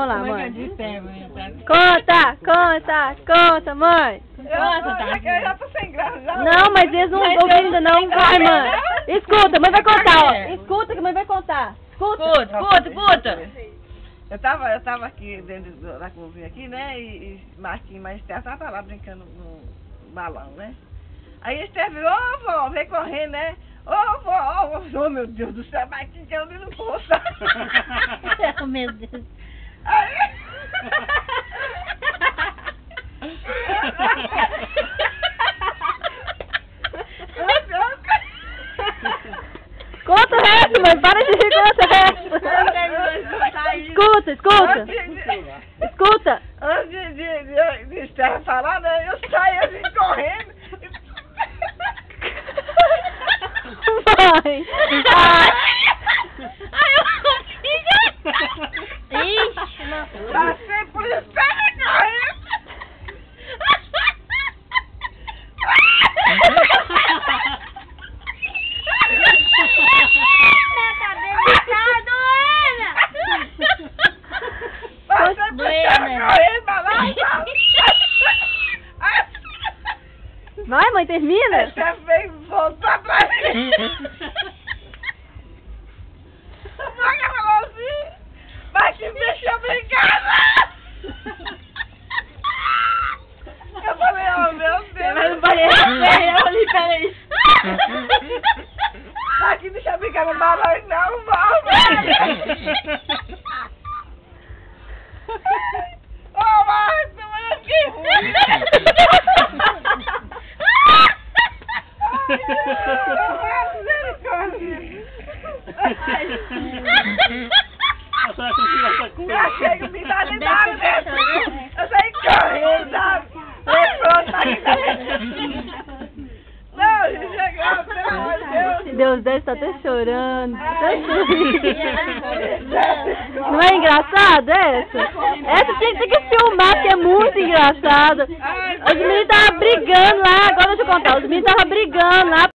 vamos lá, Como é mãe. que eu disse, mãe? Conta, mãe. Eu já tô sem graça já. Não, mas eles não ouviram ainda não. Vai, mãe. Escuta, mãe vai contar, ó. Escuta que a mãe vai contar. Escuta. Eu tava aqui dentro da cozinha aqui, né? E Marquinhos e Esther tava lá brincando no balão, né? Aí a Esther virou, ô vó, vem correndo, né? Ô vó, oh meu Deus do céu, Marquinhos que eu não posso. Oh, meu Deus. Aí... Conta o resto, mãe. Para de rir, conta o resto. Escuta. Antes de Esther falar, né? Eu saí assim correndo. Vai. Ixi, não. Passei por Esther correndo. Minha cabeça tá doendo. Passei por Esther correndo, balançando. Vai, mãe, termina. Esther veio voltar pra mim. Vai, falou assim. Mas que deixa brincar. Eu falei, oh meu Deus. Mas não falei, peraí. Mas que deixa brincar no balão não, vó. Oh, mas eu fiquei ruim. Eu achei que me dá de dar, né? Eu saí correndo, sabe? Pronto, aí. Não, chegou, pelo amor de Deus. Deus deve estar até chorando. Não é engraçado essa? Essa tinha que filmar, que é muito engraçado. Os meninos estavam brigando lá, agora deixa eu contar. Os meninos estavam brigando lá.